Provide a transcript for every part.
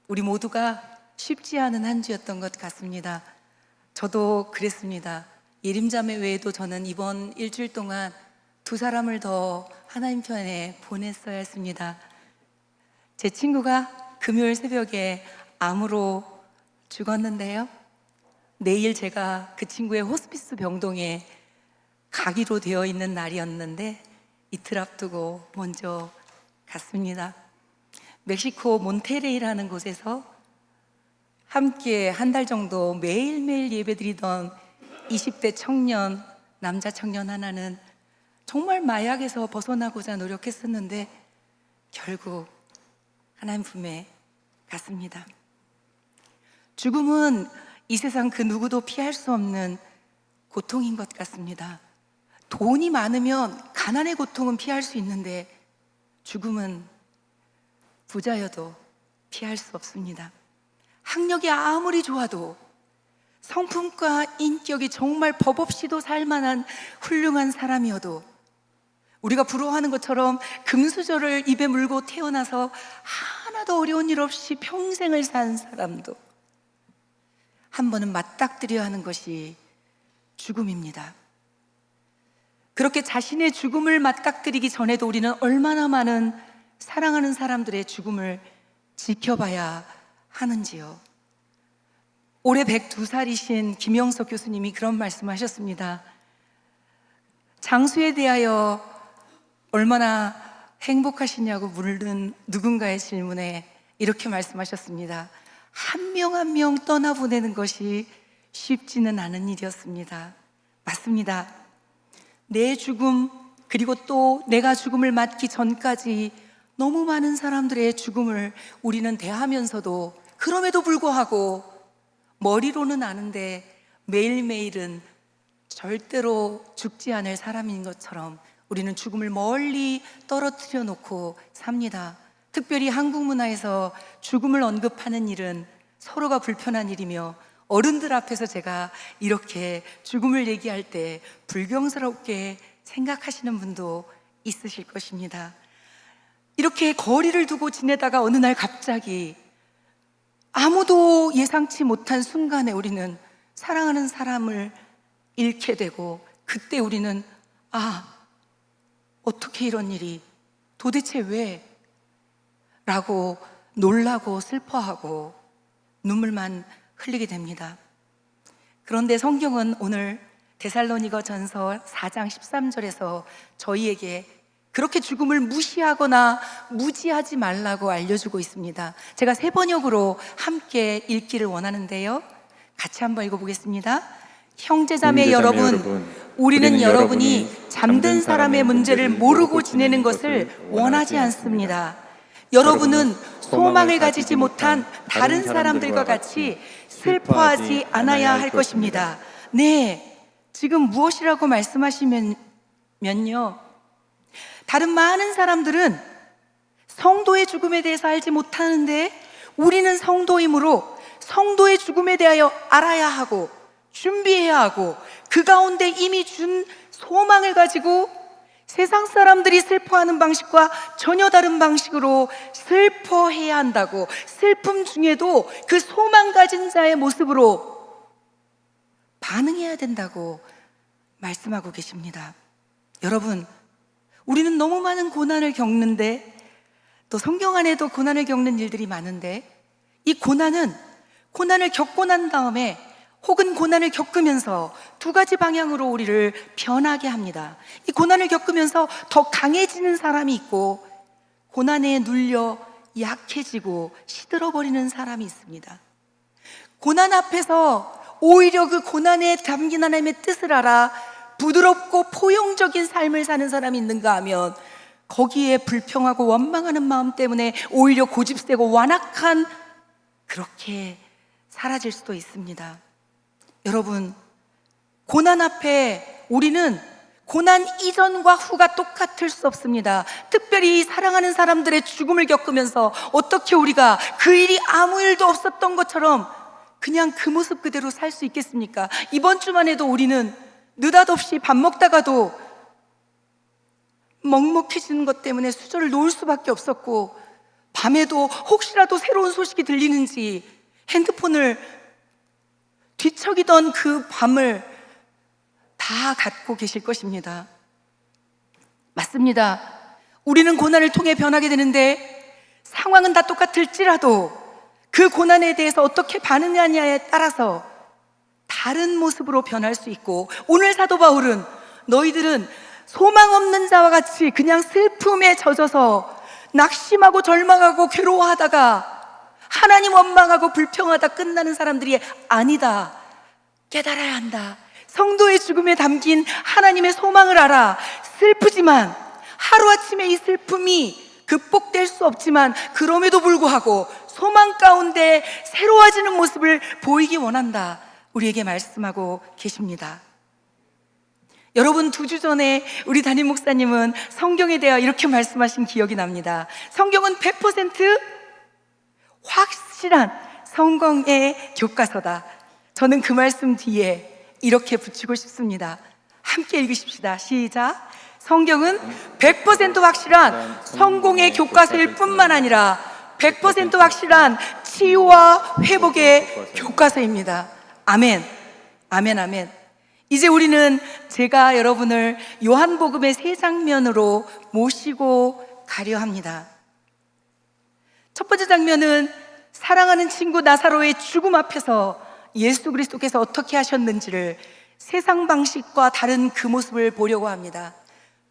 우리 모두가 쉽지 않은 한 주였던 것 같습니다. 저도 그랬습니다. 예림자매 외에도 저는 이번 일주일 동안 두 사람을 더 하나님 편에 보냈어야 했습니다. 제 친구가 금요일 새벽에 암으로 죽었는데요. 내일 제가 그 친구의 호스피스 병동에 가기로 되어 있는 날이었는데 이틀 앞두고 먼저 갔습니다. 멕시코 몬테레이라는 곳에서 함께 한 달 정도 매일매일 예배드리던 20대 청년, 남자 청년 하나는 정말 마약에서 벗어나고자 노력했었는데 결국 하나님 품에 갔습니다. 죽음은 이 세상 그 누구도 피할 수 없는 고통인 것 같습니다. 돈이 많으면 가난의 고통은 피할 수 있는데 죽음은 부자여도 피할 수 없습니다. 학력이 아무리 좋아도 성품과 인격이 정말 법 없이도 살만한 훌륭한 사람이어도 우리가 부러워하는 것처럼 금수저를 입에 물고 태어나서 하나도 어려운 일 없이 평생을 산 사람도 한 번은 맞닥뜨려야 하는 것이 죽음입니다. 그렇게 자신의 죽음을 맞닥뜨리기 전에도 우리는 얼마나 많은 사랑하는 사람들의 죽음을 지켜봐야 하는지요. 올해 102살이신 김영석 교수님이 그런 말씀하셨습니다. 장수에 대하여 얼마나 행복하시냐고 물은 누군가의 질문에 이렇게 말씀하셨습니다. 한 명 한 명 떠나보내는 것이 쉽지는 않은 일이었습니다. 맞습니다. 내 죽음, 그리고 또 내가 죽음을 맞기 전까지 너무 많은 사람들의 죽음을 우리는 대하면서도 그럼에도 불구하고 머리로는 아는데 매일매일은 절대로 죽지 않을 사람인 것처럼 우리는 죽음을 멀리 떨어뜨려 놓고 삽니다. 특별히 한국 문화에서 죽음을 언급하는 일은 서로가 불편한 일이며 어른들 앞에서 제가 이렇게 죽음을 얘기할 때 불경스럽게 생각하시는 분도 있으실 것입니다. 이렇게 거리를 두고 지내다가 어느 날 갑자기 아무도 예상치 못한 순간에 우리는 사랑하는 사람을 잃게 되고 그때 우리는 어떻게 이런 일이 도대체 왜? 라고 놀라고 슬퍼하고 눈물만 흘리게 됩니다. 그런데 성경은 오늘 데살로니가 전서 4장 13절에서 저희에게 그렇게 죽음을 무시하거나 무지하지 말라고 알려주고 있습니다. 제가 새 번역으로 함께 읽기를 원하는데요. 같이 한번 읽어보겠습니다. 형제자매 여러분, 우리는 여러분이 잠든 사람의 문제를 모르고 지내는 것을 원하지 않습니다. 여러분은 소망을 가지지 못한 다른 사람들과 같이 슬퍼하지 않아야 할 것입니다. 네, 지금 무엇이라고 말씀하시면요, 다른 많은 사람들은 성도의 죽음에 대해서 알지 못하는데 우리는 성도이므로 성도의 죽음에 대하여 알아야 하고 준비해야 하고 그 가운데 이미 준 소망을 가지고 세상 사람들이 슬퍼하는 방식과 전혀 다른 방식으로 슬퍼해야 한다고, 슬픔 중에도 그 소망 가진 자의 모습으로 반응해야 된다고 말씀하고 계십니다. 여러분, 우리는 너무 많은 고난을 겪는데 또 성경 안에도 고난을 겪는 일들이 많은데 이 고난을 겪고 난 다음에 혹은 고난을 겪으면서 두 가지 방향으로 우리를 변하게 합니다. 이 고난을 겪으면서 더 강해지는 사람이 있고 고난에 눌려 약해지고 시들어버리는 사람이 있습니다. 고난 앞에서 오히려 그 고난에 담긴 하나님의 뜻을 알아 부드럽고 포용적인 삶을 사는 사람이 있는가 하면 거기에 불평하고 원망하는 마음 때문에 오히려 고집세고 완악한 그렇게 사라질 수도 있습니다. 여러분, 고난 앞에 우리는 고난 이전과 후가 똑같을 수 없습니다. 특별히 사랑하는 사람들의 죽음을 겪으면서 어떻게 우리가 그 일이 아무 일도 없었던 것처럼 그냥 그 모습 그대로 살 수 있겠습니까? 이번 주만 해도 우리는 느닷없이 밥 먹다가도 먹먹해지는 것 때문에 수저를 놓을 수밖에 없었고 밤에도 혹시라도 새로운 소식이 들리는지 핸드폰을 뒤척이던 그 밤을 다 갖고 계실 것입니다. 맞습니다. 우리는 고난을 통해 변하게 되는데 상황은 다 똑같을지라도 그 고난에 대해서 어떻게 반응하냐에 따라서 다른 모습으로 변할 수 있고, 오늘 사도 바울은 너희들은 소망 없는 자와 같이 그냥 슬픔에 젖어서 낙심하고 절망하고 괴로워하다가 하나님 원망하고 불평하다 끝나는 사람들이 아니다. 깨달아야 한다. 성도의 죽음에 담긴 하나님의 소망을 알아. 슬프지만 하루아침에 이 슬픔이 극복될 수 없지만 그럼에도 불구하고 소망 가운데 새로워지는 모습을 보이기 원한다. 우리에게 말씀하고 계십니다. 여러분, 2주 전에 우리 담임 목사님은 성경에 대하여 이렇게 말씀하신 기억이 납니다. 성경은 100% 확실한 성경의 교과서다. 저는 그 말씀 뒤에 이렇게 붙이고 싶습니다. 함께 읽으십시다. 시작. 성경은 100% 확실한 성공의 교과서일 뿐만 아니라 100% 확실한 치유와 회복의 교과서입니다. 아멘. 아멘, 아멘. 이제 우리는 제가 여러분을 요한복음의 3장면으로 모시고 가려 합니다. 첫 번째 장면은 사랑하는 친구 나사로의 죽음 앞에서 예수 그리스도께서 어떻게 하셨는지를 세상 방식과 다른 그 모습을 보려고 합니다.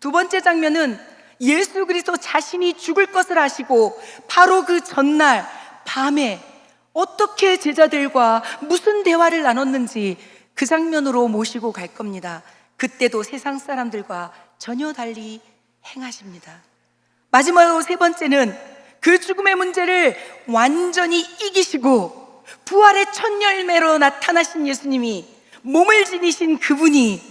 두 번째 장면은 예수 그리스도 자신이 죽을 것을 아시고 바로 그 전날 밤에 어떻게 제자들과 무슨 대화를 나눴는지 그 장면으로 모시고 갈 겁니다. 그때도 세상 사람들과 전혀 달리 행하십니다. 마지막으로 세 번째는 그 죽음의 문제를 완전히 이기시고 부활의 첫 열매로 나타나신 예수님이, 몸을 지니신 그분이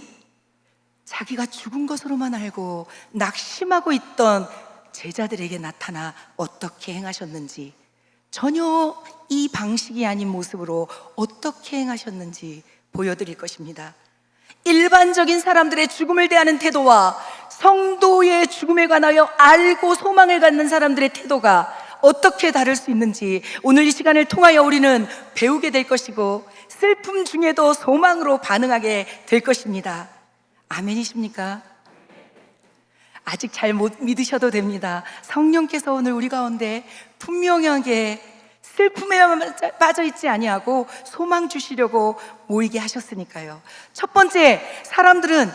자기가 죽은 것으로만 알고 낙심하고 있던 제자들에게 나타나 어떻게 행하셨는지, 전혀 이 방식이 아닌 모습으로 어떻게 행하셨는지 보여드릴 것입니다. 일반적인 사람들의 죽음을 대하는 태도와 성도의 죽음에 관하여 알고 소망을 갖는 사람들의 태도가 어떻게 다를 수 있는지 오늘 이 시간을 통하여 우리는 배우게 될 것이고, 슬픔 중에도 소망으로 반응하게 될 것입니다. 아멘이십니까? 아직 잘 못 믿으셔도 됩니다. 성령께서 오늘 우리 가운데 분명하게 슬픔에 빠져 있지 아니하고 소망 주시려고 모이게 하셨으니까요. 첫 번째, 사람들은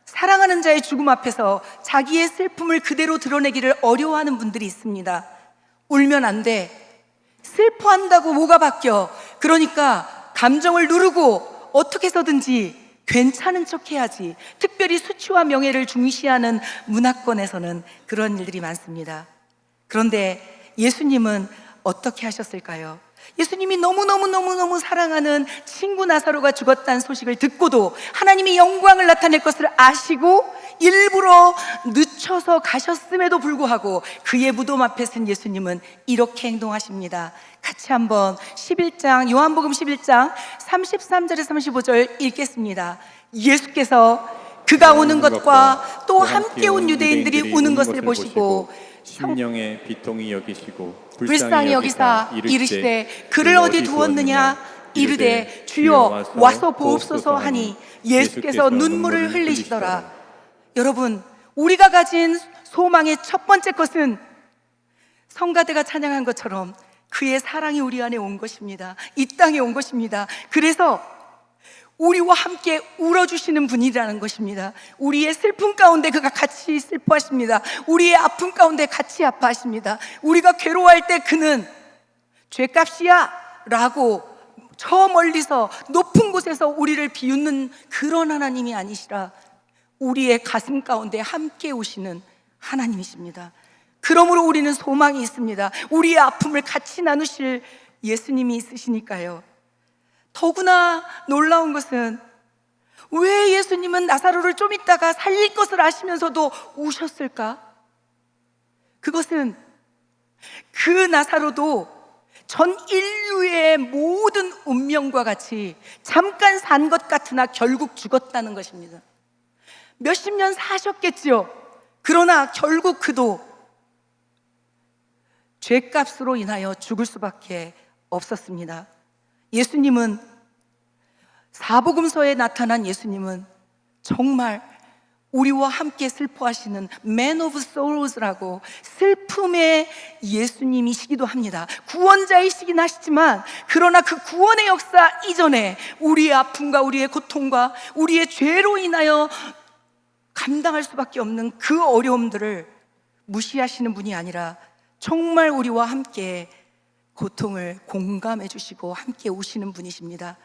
사랑하는 자의 죽음 앞에서 자기의 슬픔을 그대로 드러내기를 어려워하는 분들이 있습니다. 울면 안 돼. 슬퍼한다고 뭐가 바뀌어. 그러니까 감정을 누르고 어떻게 해서든지 괜찮은 척 해야지. 특별히 수치와 명예를 중시하는 문화권에서는 그런 일들이 많습니다. 그런데 예수님은 어떻게 하셨을까요? 예수님이 너무너무 사랑하는 친구 나사로가 죽었다는 소식을 듣고도 하나님이 영광을 나타낼 것을 아시고 일부러 늦춰서 가셨음에도 불구하고 그의 무덤 앞에 선 예수님은 이렇게 행동하십니다. 같이 한번 11장, 요한복음 11장 33절에 35절 읽겠습니다. 예수께서 그가 오는 것과 또 함께 온 유대인들이 우는 것을 보시고 심령의 비통이 여기시고 불쌍히 여기사 이르시되 그를 어디 두었느냐? 이르되 주여 와서 보옵소서 하니 예수께서 눈물을 흘리시더라. 여러분, 우리가 가진 소망의 첫 번째 것은 성가대가 찬양한 것처럼 그의 사랑이 우리 안에 온 것입니다. 이 땅에 온 것입니다. 그래서 우리와 함께 울어주시는 분이라는 것입니다. 우리의 슬픔 가운데 그가 같이 슬퍼하십니다. 우리의 아픔 가운데 같이 아파하십니다. 우리가 괴로워할 때 그는 죄값이야 라고 저 멀리서 높은 곳에서 우리를 비웃는 그런 하나님이 아니시라 우리의 가슴 가운데 함께 오시는 하나님이십니다. 그러므로 우리는 소망이 있습니다. 우리의 아픔을 같이 나누실 예수님이 있으시니까요. 더구나 놀라운 것은 왜 예수님은 나사로를 좀 있다가 살릴 것을 아시면서도 우셨을까? 그것은 그 나사로도 전 인류의 모든 운명과 같이 잠깐 산 것 같으나 결국 죽었다는 것입니다. 몇십 년 사셨겠지요. 그러나 결국 그도 죄값으로 인하여 죽을 수밖에 없었습니다. 예수님은, 사복음서에 나타난 예수님은 정말 우리와 함께 슬퍼하시는 Man of Sorrows라고 슬픔의 예수님이시기도 합니다. 구원자이시긴 하시지만, 그러나 그 구원의 역사 이전에 우리의 아픔과 우리의 고통과 우리의 죄로 인하여 감당할 수밖에 없는 그 어려움들을 무시하시는 분이 아니라 정말 우리와 함께 고통을 공감해 주시고 함께 오시는 분이십니다.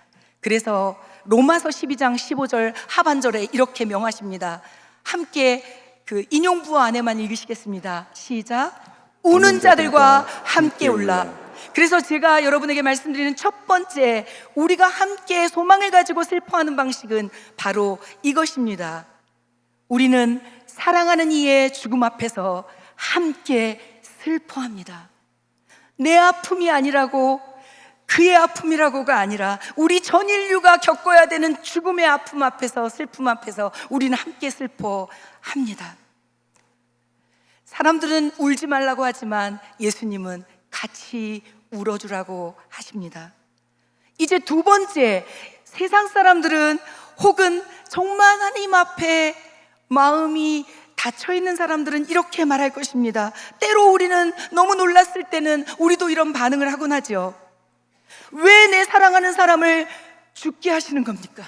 그래서 로마서 12장 15절 하반절에 이렇게 명하십니다. 함께 그 인용부어 안에만 읽으시겠습니다. 시작. 우는 자들과 함께 울라. 그래서 제가 여러분에게 말씀드리는 첫 번째, 우리가 함께 소망을 가지고 슬퍼하는 방식은 바로 이것입니다. 우리는 사랑하는 이의 죽음 앞에서 함께 슬퍼합니다. 내 아픔이 아니라고, 그의 아픔이라고가 아니라 우리 전 인류가 겪어야 되는 죽음의 아픔 앞에서, 슬픔 앞에서 우리는 함께 슬퍼합니다. 사람들은 울지 말라고 하지만 예수님은 같이 울어주라고 하십니다. 이제 두 번째, 세상 사람들은 혹은 정말 하나님 앞에 마음이 닫혀있는 사람들은 이렇게 말할 것입니다. 때로 우리는 너무 놀랐을 때는 우리도 이런 반응을 하곤 하죠. 왜 내 사랑하는 사람을 죽게 하시는 겁니까?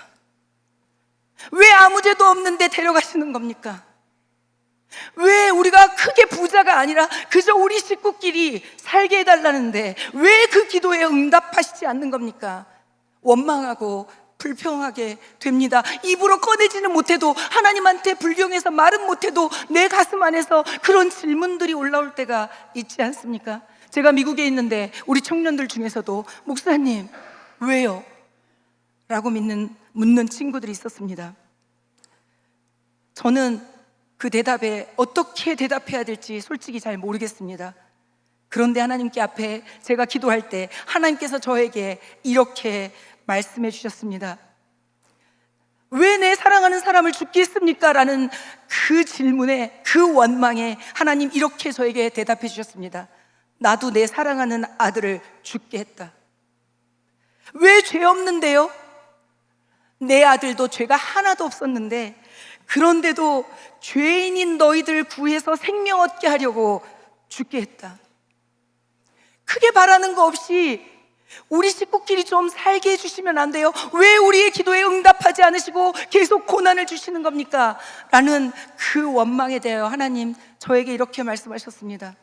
왜 아무 죄도 없는데 데려가시는 겁니까? 왜 우리가 크게 부자가 아니라 그저 우리 식구끼리 살게 해달라는데 왜 그 기도에 응답하시지 않는 겁니까? 원망하고 불평하게 됩니다. 입으로 꺼내지는 못해도, 하나님한테 불경해서 말은 못해도 내 가슴 안에서 그런 질문들이 올라올 때가 있지 않습니까? 제가 미국에 있는데 우리 청년들 중에서도 목사님 왜요? 라고 묻는 친구들이 있었습니다. 저는 그 대답에 어떻게 대답해야 될지 솔직히 잘 모르겠습니다. 그런데 하나님께 앞에 제가 기도할 때 하나님께서 저에게 이렇게 말씀해 주셨습니다. 왜 내 사랑하는 사람을 죽게 했습니까? 라는 그 질문에, 그 원망에 하나님 이렇게 저에게 대답해 주셨습니다. 나도 내 사랑하는 아들을 죽게 했다. 왜 죄 없는데요? 내 아들도 죄가 하나도 없었는데, 그런데도 죄인인 너희들 구해서 생명 얻게 하려고 죽게 했다. 크게 바라는 거 없이 우리 식구끼리 좀 살게 해주시면 안 돼요? 왜 우리의 기도에 응답하지 않으시고 계속 고난을 주시는 겁니까? 라는 그 원망에 대하여 하나님 저에게 이렇게 말씀하셨습니다.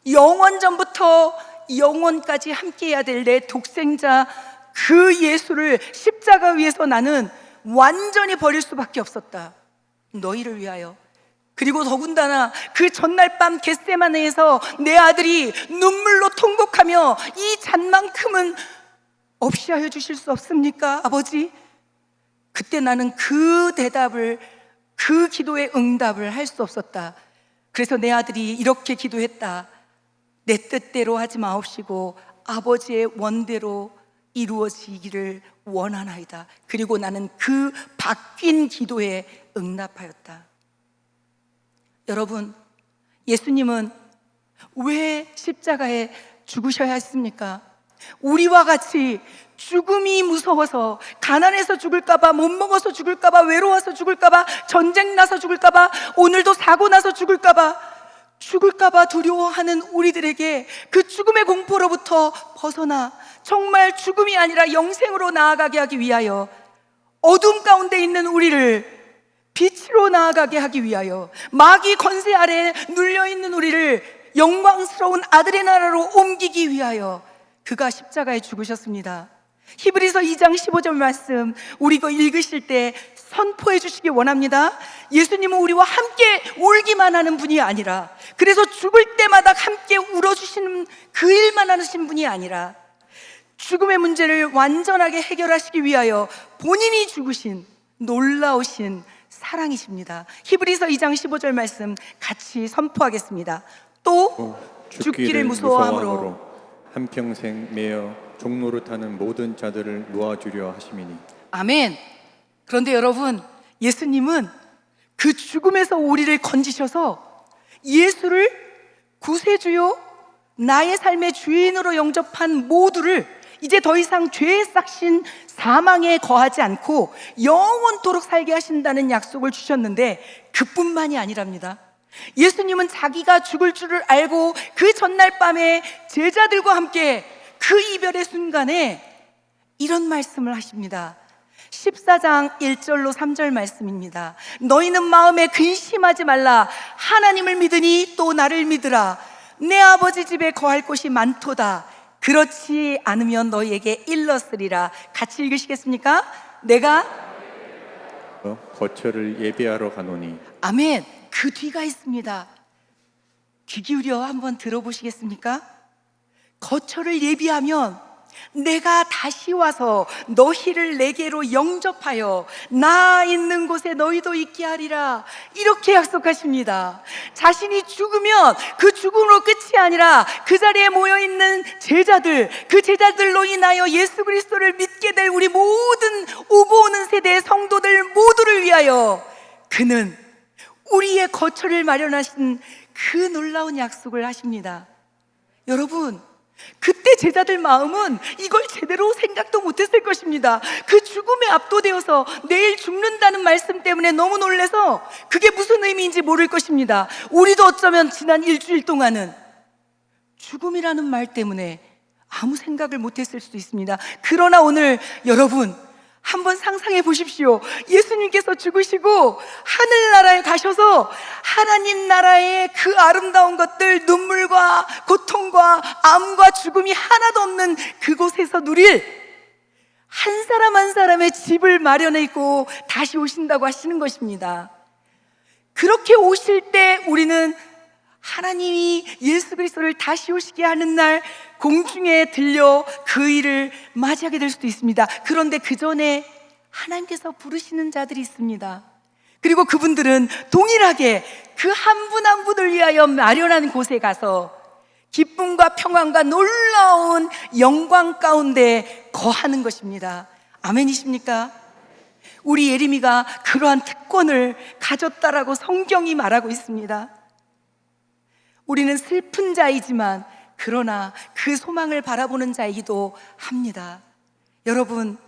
영원전부터 영원까지 함께해야 될 내 독생자 그 예수를 십자가 위에서 나는 완전히 버릴 수밖에 없었다. 너희를 위하여. 그리고 더군다나 그 전날 밤 겟세마네에서 내 아들이 눈물로 통곡하며 이 잔만큼은 없이 하여 주실 수 없습니까, 아버지? 그때 나는 그 대답을, 그 기도의 응답을 할 수 없었다. 그래서 내 아들이 이렇게 기도했다. 내 뜻대로 하지 마옵시고 아버지의 원대로 이루어지기를 원하나이다. 그리고 나는 그 바뀐 기도에 응답하였다. 여러분, 예수님은 왜 십자가에 죽으셔야 했습니까? 우리와 같이 죽음이 무서워서, 가난해서 죽을까봐, 못 먹어서 죽을까봐, 외로워서 죽을까봐, 전쟁 나서 죽을까봐, 오늘도 사고 나서 죽을까봐 두려워하는 우리들에게 그 죽음의 공포로부터 벗어나 정말 죽음이 아니라 영생으로 나아가게 하기 위하여, 어둠 가운데 있는 우리를 빛으로 나아가게 하기 위하여, 마귀 권세 아래에 눌려있는 우리를 영광스러운 아들의 나라로 옮기기 위하여 그가 십자가에 죽으셨습니다. 히브리서 2장 15절 말씀 우리 이거 읽으실 때 선포해 주시기 원합니다. 예수님은 우리와 함께 울기만 하는 분이 아니라, 그래서 죽을 때마다 함께 울어주시는 그 일만 하신 분이 아니라, 죽음의 문제를 완전하게 해결하시기 위하여 본인이 죽으신 놀라우신 사랑이십니다. 히브리서 2장 15절 말씀 같이 선포하겠습니다. 또 죽기를 무서워함으로 한평생 매어 종로를 타는 모든 자들을 놓아주려 하심이니. 아멘. 그런데 여러분, 예수님은 그 죽음에서 우리를 건지셔서 예수를 구세주요 나의 삶의 주인으로 영접한 모두를 이제 더 이상 죄의 싹신 사망에 거하지 않고 영원토록 살게 하신다는 약속을 주셨는데, 그뿐만이 아니랍니다. 예수님은 자기가 죽을 줄을 알고 그 전날 밤에 제자들과 함께 그 이별의 순간에 이런 말씀을 하십니다. 14장 1절로 3절 말씀입니다. 너희는 마음에 근심하지 말라. 하나님을 믿으니 또 나를 믿으라. 내 아버지 집에 거할 곳이 많도다. 그렇지 않으면 너희에게 일렀으리라. 같이 읽으시겠습니까? 내가 거처를 예비하러 가노니. 아멘. 그 뒤가 있습니다. 귀 기울여 한번 들어보시겠습니까? 거처를 예비하면 내가 다시 와서 너희를 내게로 영접하여 나 있는 곳에 너희도 있게 하리라, 이렇게 약속하십니다. 자신이 죽으면 그 죽음으로 끝이 아니라 그 자리에 모여있는 제자들, 그 제자들로 인하여 예수 그리스도를 믿게 될 우리 모든 오고 오는 세대의 성도들 모두를 위하여 그는 우리의 거처를 마련하신 그 놀라운 약속을 하십니다. 여러분, 그때 제자들 마음은 이걸 제대로 생각도 못했을 것입니다. 그 죽음에 압도되어서 내일 죽는다는 말씀 때문에 너무 놀라서 그게 무슨 의미인지 모를 것입니다. 우리도 어쩌면 지난 일주일 동안은 죽음이라는 말 때문에 아무 생각을 못했을 수도 있습니다. 그러나 오늘 여러분 한번 상상해 보십시오. 예수님께서 죽으시고 하늘나라에 가셔서 하나님 나라의 그 아름다운 것들, 눈물과 고통과 암과 죽음이 하나도 없는 그곳에서 누릴 한 사람 한 사람의 집을 마련했고 다시 오신다고 하시는 것입니다. 그렇게 오실 때 우리는 하나님이 예수 그리스도를 다시 오시게 하는 날 공중에 들려 그 일을 맞이하게 될 수도 있습니다. 그런데 그 전에 하나님께서 부르시는 자들이 있습니다. 그리고 그분들은 동일하게 그 한 분 한 분을 위하여 마련한 곳에 가서 기쁨과 평안과 놀라운 영광 가운데 거하는 것입니다. 아멘이십니까? 우리 예림이가 그러한 특권을 가졌다라고 성경이 말하고 있습니다. 우리는 슬픈 자이지만 그러나 그 소망을 바라보는 자이기도 합니다. 여러분,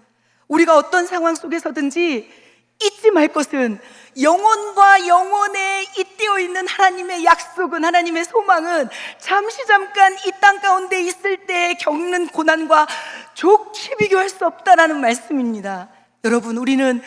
우리가 어떤 상황 속에서든지 잊지 말 것은 영혼과 영혼에 잇대어 있는 하나님의 약속은, 하나님의 소망은 잠시 잠깐 이 땅 가운데 있을 때 겪는 고난과 좋게 비교할 수 없다라는 말씀입니다. 여러분, 우리는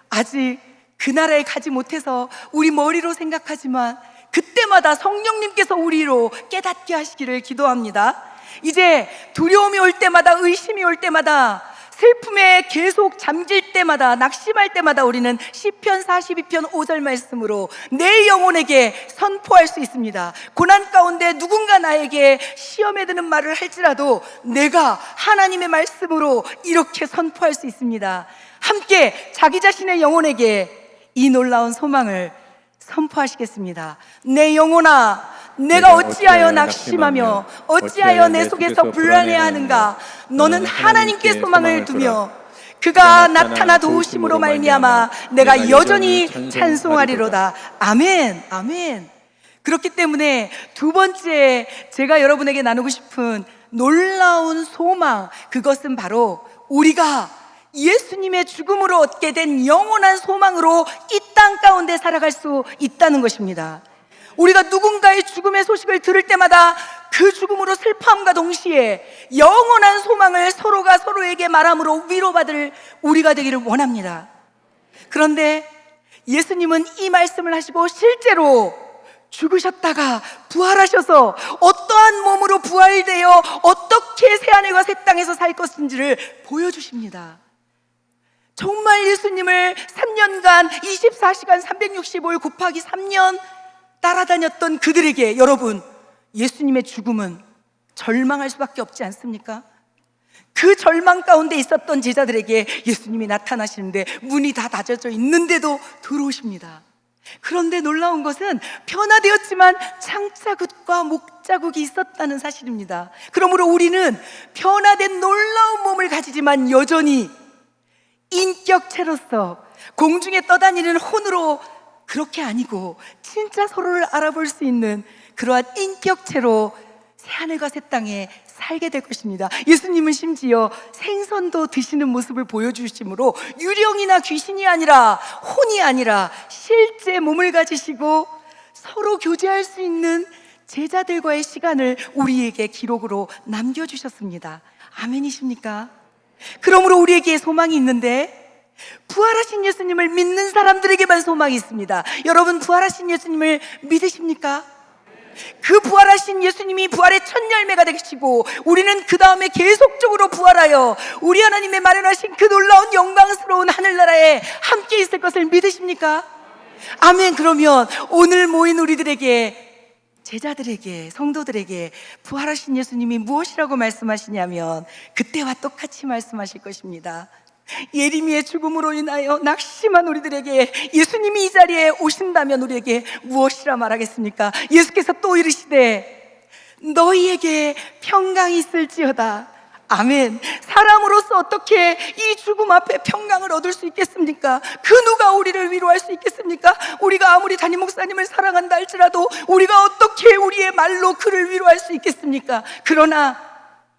아직 그 나라에 가지 못해서 우리 머리로 생각하지만 그때마다 성령님께서 우리로 깨닫게 하시기를 기도합니다. 이제 두려움이 올 때마다, 의심이 올 때마다, 슬픔에 계속 잠길 때마다, 낙심할 때마다 우리는 시편 42편 5절 말씀으로 내 영혼에게 선포할 수 있습니다. 고난 가운데 누군가 나에게 시험에 드는 말을 할지라도 내가 하나님의 말씀으로 이렇게 선포할 수 있습니다. 함께 자기 자신의 영혼에게 이 놀라운 소망을 선포하시겠습니다. 내 영혼아, 내가 어찌하여 낙심하며 어찌하여 내 속에서 불안해하는가? 너는 하나님께 소망을 두며 그가 나타나 도우심으로 말미암아 내가 여전히 찬송하리로다. 아멘, 아멘. 그렇기 때문에 두 번째 제가 여러분에게 나누고 싶은 놀라운 소망, 그것은 바로 우리가 예수님의 죽음으로 얻게 된 영원한 소망으로 이 땅 가운데 살아갈 수 있다는 것입니다. 우리가 누군가의 죽음의 소식을 들을 때마다 그 죽음으로 슬픔과 동시에 영원한 소망을 서로가 서로에게 말함으로 위로받을 우리가 되기를 원합니다. 그런데 예수님은 이 말씀을 하시고 실제로 죽으셨다가 부활하셔서 어떠한 몸으로 부활되어 어떻게 새하늘과 새 땅에서 살 것인지를 보여주십니다. 정말 예수님을 3년간 24시간 365일 곱하기 3년 따라다녔던 그들에게 여러분, 예수님의 죽음은 절망할 수밖에 없지 않습니까? 그 절망 가운데 있었던 제자들에게 예수님이 나타나시는데 문이 다 닫혀져 있는데도 들어오십니다. 그런데 놀라운 것은 변화되었지만 창자국과 목자국이 있었다는 사실입니다. 그러므로 우리는 변화된 놀라운 몸을 가지지만 여전히 인격체로서 공중에 떠다니는 혼으로 그렇게 아니고 진짜 서로를 알아볼 수 있는 그러한 인격체로 새하늘과 새 땅에 살게 될 것입니다. 예수님은 심지어 생선도 드시는 모습을 보여주심으로 유령이나 귀신이 아니라, 혼이 아니라 실제 몸을 가지시고 서로 교제할 수 있는 제자들과의 시간을 우리에게 기록으로 남겨주셨습니다. 아멘이십니까? 그러므로 우리에게 소망이 있는데, 부활하신 예수님을 믿는 사람들에게만 소망이 있습니다. 여러분, 부활하신 예수님을 믿으십니까? 그 부활하신 예수님이 부활의 첫 열매가 되시고, 우리는 그 다음에 계속적으로 부활하여 우리 하나님의 마련하신 그 놀라운 영광스러운 하늘나라에 함께 있을 것을 믿으십니까? 아멘. 그러면 오늘 모인 우리들에게, 제자들에게, 성도들에게 부활하신 예수님이 무엇이라고 말씀하시냐면 그때와 똑같이 말씀하실 것입니다. 예리미의 죽음으로 인하여 낙심한 우리들에게 예수님이 이 자리에 오신다면 우리에게 무엇이라 말하겠습니까? 예수께서 또 이르시되 너희에게 평강이 있을지어다. 아멘. 사람으로서 어떻게 이 죽음 앞에 평강을 얻을 수 있겠습니까? 그 누가 우리를 위로할 수 있겠습니까? 우리가 아무리 담임 목사님을 사랑한다 할지라도 우리가 어떻게 우리의 말로 그를 위로할 수 있겠습니까? 그러나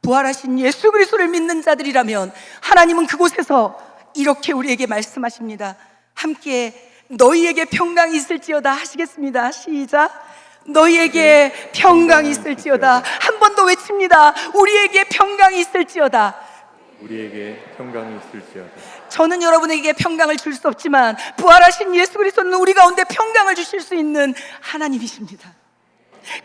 부활하신 예수 그리스도를 믿는 자들이라면 하나님은 그곳에서 이렇게 우리에게 말씀하십니다. 함께 너희에게 평강이 있을지어다 하시겠습니다. 시작. 너희에게 평강이 있을지어다. 한 번 더 외칩니다. 우리에게 평강이 있을지어다. 우리에게 평강이 있을지어다. 저는 여러분에게 평강을 줄 수 없지만 부활하신 예수 그리스도는 우리 가운데 평강을 주실 수 있는 하나님이십니다.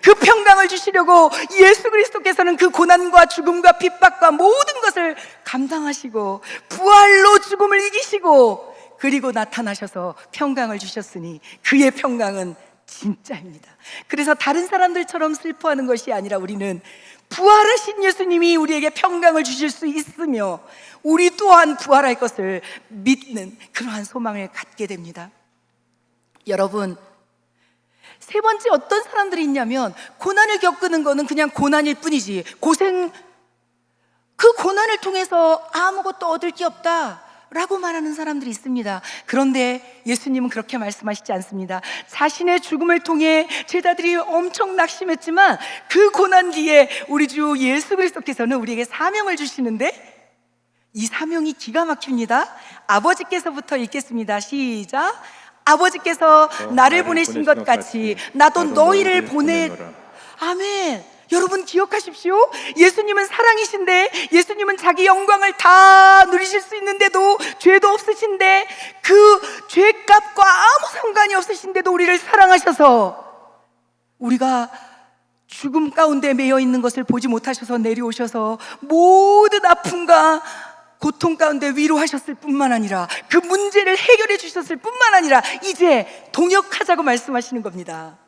그 평강을 주시려고 예수 그리스도께서는 그 고난과 죽음과 핍박과 모든 것을 감당하시고 부활로 죽음을 이기시고 그리고 나타나셔서 평강을 주셨으니 그의 평강은 진짜입니다. 그래서 다른 사람들처럼 슬퍼하는 것이 아니라 우리는 부활하신 예수님이 우리에게 평강을 주실 수 있으며 우리 또한 부활할 것을 믿는 그러한 소망을 갖게 됩니다. 여러분, 세 번째 어떤 사람들이 있냐면 고난을 겪는 거는 그냥 고난일 뿐이지 그 고난을 통해서 아무것도 얻을 게 없다 라고 말하는 사람들이 있습니다. 그런데 예수님은 그렇게 말씀하시지 않습니다. 자신의 죽음을 통해 제자들이 엄청 낙심했지만 그 고난 뒤에 우리 주 예수 그리스도께서는 우리에게 사명을 주시는데 이 사명이 기가 막힙니다. 아버지께서부터 읽겠습니다. 시작. 아버지께서 나를 보내신 것 같이 나도 너희를 보내노라. 아멘. 여러분 기억하십시오. 예수님은 사랑이신데 예수님은 자기 영광을 다 누리실 수 있는데도 죄도 없으신데 그 죄값과 아무 상관이 없으신데도 우리를 사랑하셔서 우리가 죽음 가운데 매여 있는 것을 보지 못하셔서 내려오셔서 모든 아픔과 고통 가운데 위로하셨을 뿐만 아니라 그 문제를 해결해 주셨을 뿐만 아니라 이제 동역하자고 말씀하시는 겁니다.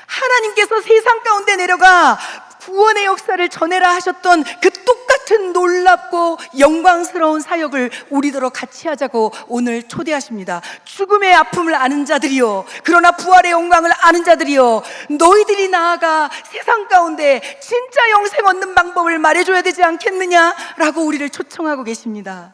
하나님께서 세상 가운데 내려가 구원의 역사를 전해라 하셨던 그 똑같은 놀랍고 영광스러운 사역을 우리더러 같이 하자고 오늘 초대하십니다. 죽음의 아픔을 아는 자들이요, 그러나 부활의 영광을 아는 자들이요, 너희들이 나아가 세상 가운데 진짜 영생 얻는 방법을 말해줘야 되지 않겠느냐라고 우리를 초청하고 계십니다.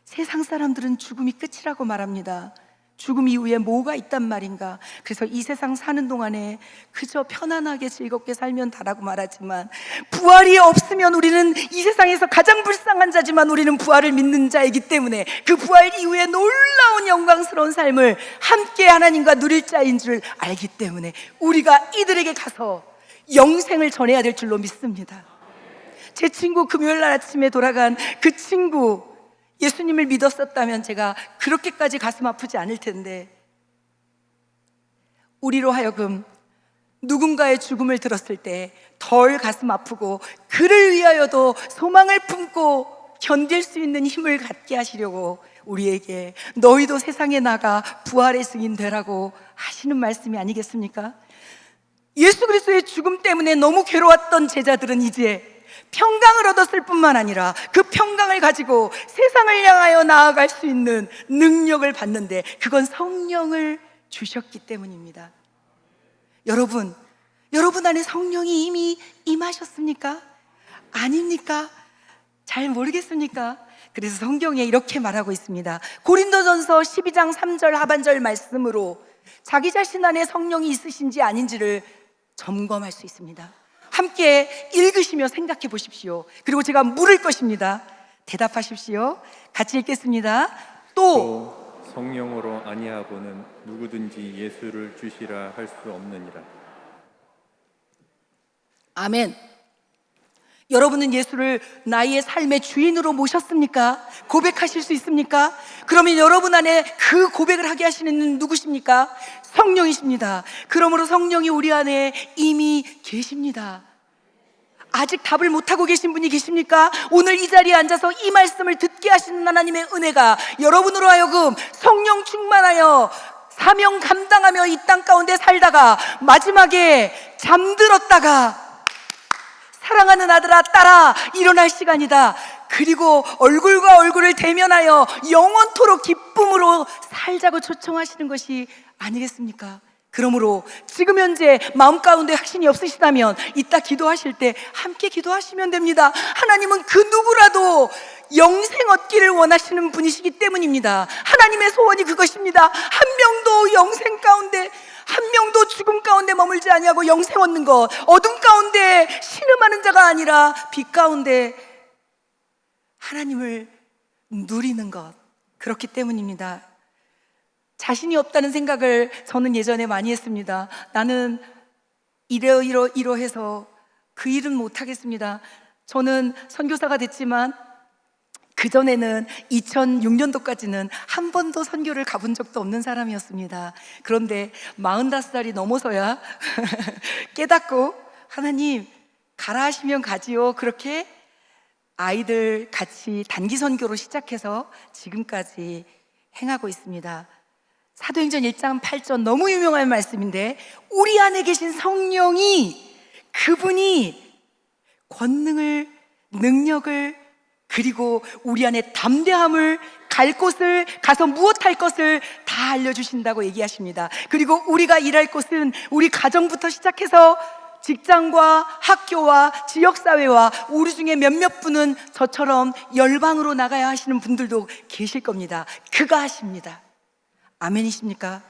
세상 사람들은 죽음이 끝이라고 말합니다. 죽음 이후에 뭐가 있단 말인가? 그래서 이 세상 사는 동안에 그저 편안하게 즐겁게 살면 다라고 말하지만 부활이 없으면 우리는 이 세상에서 가장 불쌍한 자지만 우리는 부활을 믿는 자이기 때문에 그 부활 이후에 놀라운 영광스러운 삶을 함께 하나님과 누릴 자인 줄 알기 때문에 우리가 이들에게 가서 영생을 전해야 될 줄로 믿습니다. 제 친구 금요일 날 아침에 돌아간 그 친구 예수님을 믿었었다면 제가 그렇게까지 가슴 아프지 않을 텐데 우리로 하여금 누군가의 죽음을 들었을 때 덜 가슴 아프고 그를 위하여도 소망을 품고 견딜 수 있는 힘을 갖게 하시려고 우리에게 너희도 세상에 나가 부활의 증인 되라고 하시는 말씀이 아니겠습니까? 예수 그리스도의 죽음 때문에 너무 괴로웠던 제자들은 이제 평강을 얻었을 뿐만 아니라 그 평강을 가지고 세상을 향하여 나아갈 수 있는 능력을 받는데 그건 성령을 주셨기 때문입니다. 여러분 안에 성령이 이미 임하셨습니까? 아닙니까? 잘 모르겠습니까? 그래서 성경에 이렇게 말하고 있습니다. 고린도전서 12장 3절 하반절 말씀으로 자기 자신 안에 성령이 있으신지 아닌지를 점검할 수 있습니다. 함께 읽으시며 생각해 보십시오. 그리고 제가 물을 것입니다. 대답하십시오. 같이 읽겠습니다. 또 성령으로 아니하고는 누구든지 예수를 주시라 할 수 없느니라. 아멘. 여러분은 예수를 나의 삶의 주인으로 모셨습니까? 고백하실 수 있습니까? 그러면 여러분 안에 그 고백을 하게 하시는 누구십니까? 성령이십니다. 그러므로 성령이 우리 안에 이미 계십니다. 아직 답을 못하고 계신 분이 계십니까? 오늘 이 자리에 앉아서 이 말씀을 듣게 하시는 하나님의 은혜가 여러분으로 하여금 성령 충만하여 사명 감당하며 이 땅 가운데 살다가 마지막에 잠들었다가 사랑하는 아들아 딸아 일어날 시간이다. 그리고 얼굴과 얼굴을 대면하여 영원토록 기쁨으로 살자고 초청하시는 것이 아니겠습니까? 그러므로 지금 현재 마음 가운데 확신이 없으시다면 이따 기도하실 때 함께 기도하시면 됩니다. 하나님은 그 누구라도 영생 얻기를 원하시는 분이시기 때문입니다. 하나님의 소원이 그것입니다. 한 명도 영생 가운데, 한 명도 죽음 가운데 머물지 아니하고 영생 얻는 것, 어둠 가운데 신음하는 자가 아니라 빛 가운데 하나님을 누리는 것, 그렇기 때문입니다. 자신이 없다는 생각을 저는 예전에 많이 했습니다. 나는 이러해서 그 일은 못하겠습니다. 저는 선교사가 됐지만 그전에는 2006년도까지는 한 번도 선교를 가본 적도 없는 사람이었습니다. 그런데 45살이 넘어서야 깨닫고 하나님 가라 하시면 가지요. 그렇게 아이들 같이 단기 선교로 시작해서 지금까지 행하고 있습니다. 사도행전 1장 8절 너무 유명한 말씀인데 우리 안에 계신 성령이 그분이 권능을, 능력을, 그리고 우리 안에 담대함을, 갈 곳을, 가서 무엇할 것을 다 알려주신다고 얘기하십니다. 그리고 우리가 일할 곳은 우리 가정부터 시작해서 직장과 학교와 지역사회와 우리 중에 몇몇 분은 저처럼 열방으로 나가야 하시는 분들도 계실 겁니다. 그가 하십니다. 아멘이십니까?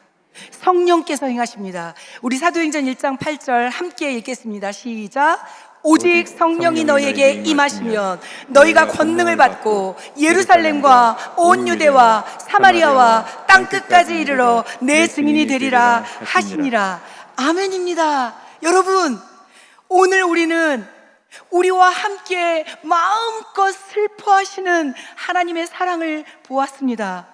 성령께서 행하십니다. 우리 사도행전 1장 8절 함께 읽겠습니다. 시작. 오직 성령이 너희에게 임하시면 너희가 권능을 받고 예루살렘과 온 유대와 사마리아와 땅끝까지 이르러 내 증인이 되리라 하시니라. 아멘입니다. 여러분, 오늘 우리는 우리와 함께 마음껏 슬퍼하시는 하나님의 사랑을 보았습니다.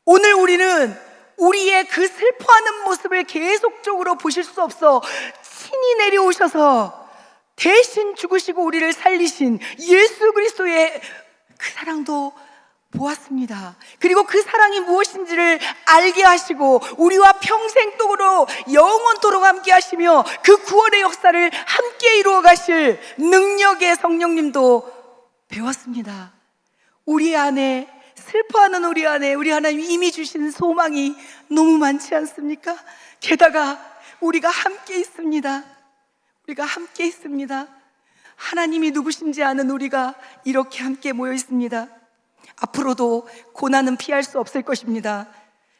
오늘 우리는 우리의 그 슬퍼하는 모습을 계속적으로 보실 수 없어 친히 내려오셔서 대신 죽으시고 우리를 살리신 예수 그리스도의 그 사랑도 보았습니다. 그리고 그 사랑이 무엇인지를 알게 하시고 우리와 평생도록 영원토록 함께 하시며 그 구원의 역사를 함께 이루어 가실 능력의 성령님도 배웠습니다. 우리 안에 슬퍼하는 우리 안에 우리 하나님이 이미 주신 소망이 너무 많지 않습니까? 게다가 우리가 함께 있습니다. 우리가 함께 있습니다. 하나님이 누구신지 아는 우리가 이렇게 함께 모여 있습니다. 앞으로도 고난은 피할 수 없을 것입니다.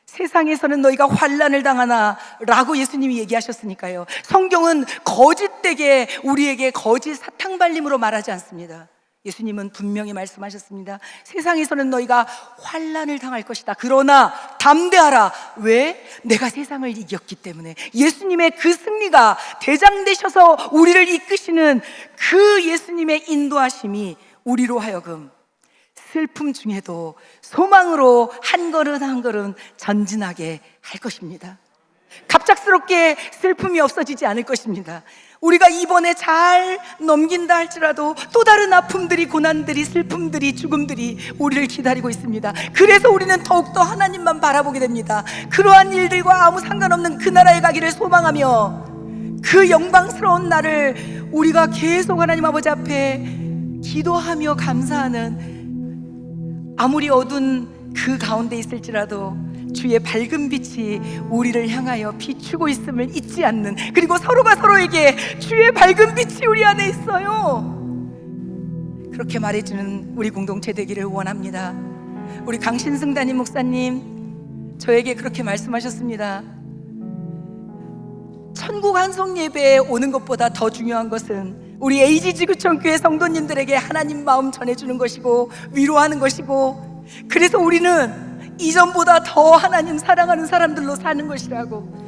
세상에서는 너희가 환난을 당하나 라고 예수님이 얘기하셨으니까요. 성경은 거짓되게 우리에게 거짓 사탕 발림으로 말하지 않습니다. 예수님은 분명히 말씀하셨습니다. 세상에서는 너희가 환난을 당할 것이다. 그러나 담대하라. 왜? 내가 세상을 이겼기 때문에. 예수님의 그 승리가 대장되셔서 우리를 이끄시는 그 예수님의 인도하심이 우리로 하여금 슬픔 중에도 소망으로 한 걸음 한 걸음 전진하게 할 것입니다. 갑작스럽게 슬픔이 없어지지 않을 것입니다. 우리가 이번에 잘 넘긴다 할지라도 또 다른 아픔들이, 고난들이, 슬픔들이, 죽음들이 우리를 기다리고 있습니다. 그래서 우리는 더욱더 하나님만 바라보게 됩니다. 그러한 일들과 아무 상관없는 그 나라에 가기를 소망하며 그 영광스러운 날을 우리가 계속 하나님 아버지 앞에 기도하며 감사하는, 아무리 어두운 그 가운데 있을지라도 주의 밝은 빛이 우리를 향하여 비추고 있음을 잊지 않는, 그리고 서로가 서로에게 주의 밝은 빛이 우리 안에 있어요, 그렇게 말해주는 우리 공동체 되기를 원합니다. 우리 강신승 담임 목사님 저에게 그렇게 말씀하셨습니다. 천국 한송 예배에 오는 것보다 더 중요한 것은 우리 AG 지구촌 교회 성도님들에게 하나님 마음 전해주는 것이고 위로하는 것이고, 그래서 우리는 이전보다 더 하나님 사랑하는 사람들로 사는 것이라고.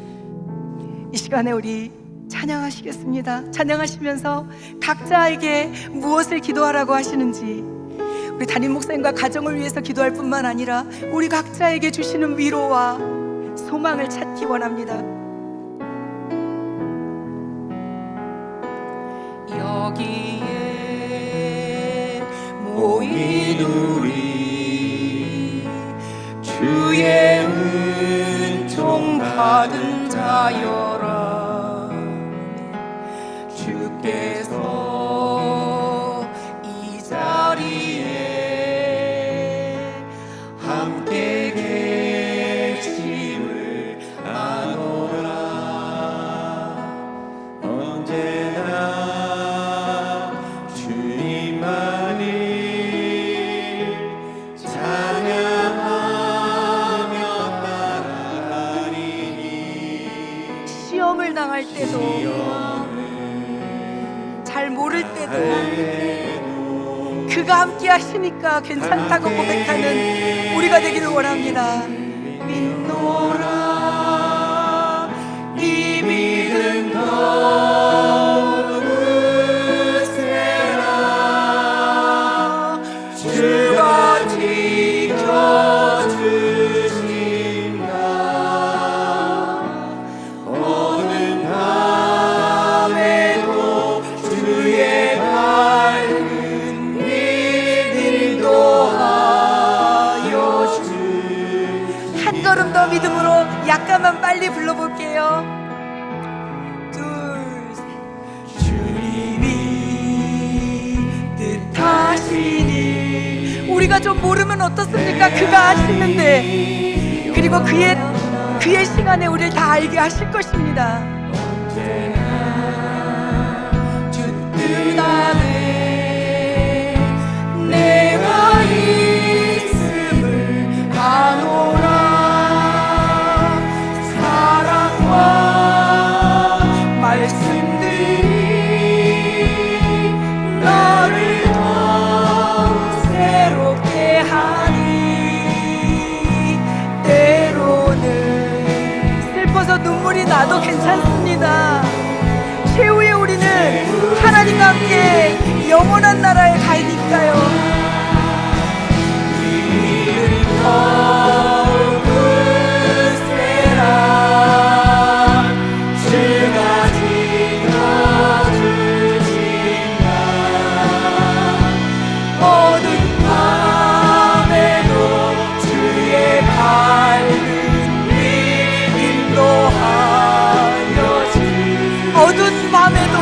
이 시간에 우리 찬양하시겠습니다. 찬양하시면서 각자에게 무엇을 기도하라고 하시는지, 우리 담임 목사님과 가정을 위해서 기도할 뿐만 아니라 우리 각자에게 주시는 위로와 소망을 찾기 원합니다. 여기에 모인 우리 주의 은총 받은 자여라. 주께서 이 자리에 함께 계심을 아노라. 언제나 주님만을 찬양하며 따라가리니. 시험을 당할 때도, 잘 모를 때도 그가 함께 하시니까 괜찮다고 고백하는 우리가 되기를 원합니다. 믿노라 이 믿음 거두세라. 주가 지켜주신다. 어느 밤에도 주의 밝은 빛 인도하여 주. 한 걸음 더 믿음으로 약간만 빨리 불러볼게요. 둘, 셋. 주님이 뜻하시니. 우리가 좀 모르면 어떻습니까? 그가 아시는데, 그리고 그의 시간에 우리를 다 알게 하실 것입니다. 주 뜻 안에 내가 있음을 아노라. 사랑과 말씀들이 나를 더욱 새롭게 하니. 때로는 슬퍼서 눈물이 나도 괜찮습니다. 최후에 우리는 하나님과 함께 영원한 나라에 가니까요. 주가 지켜주신다. 어두운 밤에도 주의 밝은 빛 인도하여 주. 어두운 밤에도